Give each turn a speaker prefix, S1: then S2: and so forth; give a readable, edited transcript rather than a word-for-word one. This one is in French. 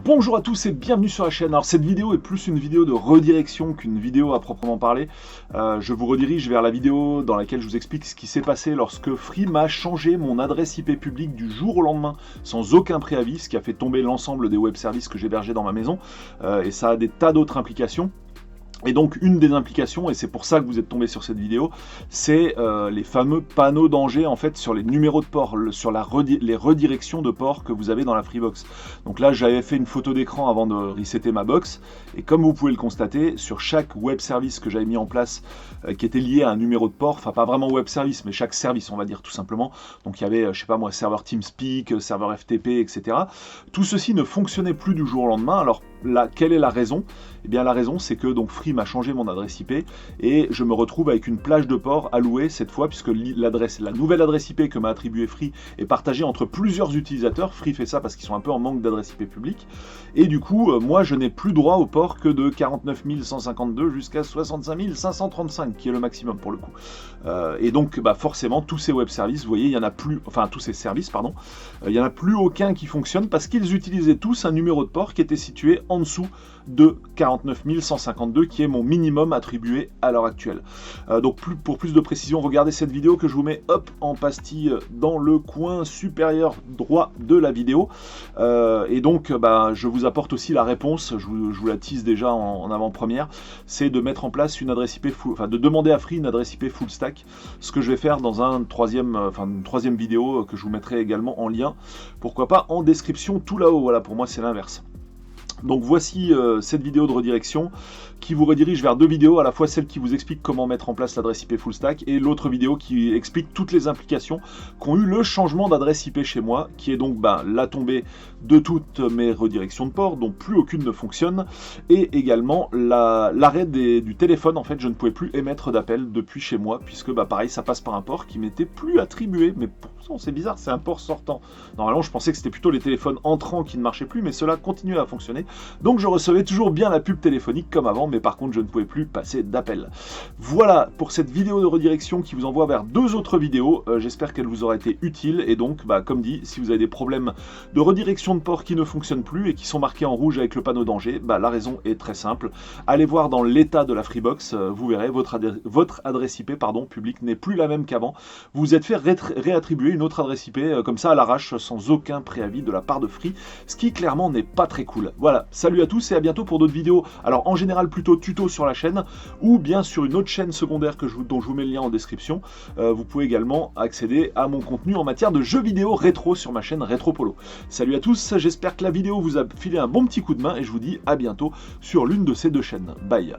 S1: Bonjour à tous et bienvenue sur la chaîne. Alors cette vidéo est plus une vidéo de redirection qu'une vidéo à proprement parler. Je vous redirige vers la vidéo dans laquelle je vous explique ce qui s'est passé lorsque Free m'a changé mon adresse IP publique du jour au lendemain sans aucun préavis, ce qui a fait tomber l'ensemble des web services que j'hébergeais dans ma maison. Et ça a des tas d'autres implications. Et donc une des implications, et c'est pour ça que vous êtes tombé sur cette vidéo, c'est les fameux panneaux danger en fait sur les numéros de port, sur les redirections de port que vous avez dans la Freebox. Donc là j'avais fait une photo d'écran avant de resetter ma box, et comme vous pouvez le constater, sur chaque web service que j'avais mis en place qui était lié à un numéro de port, enfin pas vraiment web service, mais chaque service on va dire tout simplement, donc il y avait je sais pas moi, serveur TeamSpeak, serveur FTP, etc. Tout ceci ne fonctionnait plus du jour au lendemain. Alors là, quelle est la raison? Eh bien la raison c'est que donc Free m'a changé mon adresse IP et je me retrouve avec une plage de port allouée cette fois, puisque la nouvelle adresse IP que m'a attribuée Free est partagée entre plusieurs utilisateurs. Free fait ça parce qu'ils sont un peu en manque d'adresse IP publique, et du coup moi je n'ai plus droit au port que de 49 152 jusqu'à 65 535 qui est le maximum pour le coup. Et donc forcément tous ces web services, vous voyez, il y en a plus, enfin tous ces services pardon, il n'y en a plus aucun qui fonctionne parce qu'ils utilisaient tous un numéro de port qui était situé en dessous de 49 152 qui est mon minimum attribué à l'heure actuelle. Donc pour plus de précision, regardez cette vidéo que je vous mets hop en pastille dans le coin supérieur droit de la vidéo. Et donc je vous apporte aussi la réponse, je vous la tease déjà en avant-première, c'est de mettre en place une adresse IP de demander à Free une adresse IP full stack, ce que je vais faire dans une troisième vidéo que je vous mettrai également en lien, pourquoi pas en description tout là-haut. Voilà, pour moi c'est l'inverse. Donc voici cette vidéo de redirection qui vous redirige vers deux vidéos, à la fois celle qui vous explique comment mettre en place l'adresse IP full stack et l'autre vidéo qui explique toutes les implications qu'ont eu le changement d'adresse IP chez moi, qui est donc la tombée de toutes mes redirections de port, dont plus aucune ne fonctionne, et également l'arrêt du téléphone. En fait je ne pouvais plus émettre d'appel depuis chez moi, puisque pareil ça passe par un port qui m'était plus attribué, mais pourtant c'est bizarre, c'est un port sortant. Normalement je pensais que c'était plutôt les téléphones entrants qui ne marchaient plus, mais cela continuait à fonctionner. Donc je recevais toujours bien la pub téléphonique comme avant, mais par contre je ne pouvais plus passer d'appel. Voilà pour cette vidéo de redirection qui vous envoie vers deux autres vidéos. J'espère qu'elle vous aura été utile, et donc comme dit, si vous avez des problèmes de redirection de port qui ne fonctionnent plus et qui sont marqués en rouge avec le panneau danger, la raison est très simple. Allez voir dans l'état de la Freebox, vous verrez votre adresse IP publique n'est plus la même qu'avant. Vous vous êtes fait réattribuer une autre adresse IP comme ça à l'arrache, sans aucun préavis de la part de Free, ce qui clairement n'est pas très cool. Voilà, salut à tous et à bientôt pour d'autres vidéos. Alors en général plutôt tuto sur la chaîne, ou bien sur une autre chaîne secondaire dont je vous mets le lien en description. Vous pouvez également accéder à mon contenu en matière de jeux vidéo rétro sur ma chaîne Retropolo. Salut à tous, j'espère que la vidéo vous a filé un bon petit coup de main et je vous dis à bientôt sur l'une de ces deux chaînes. Bye.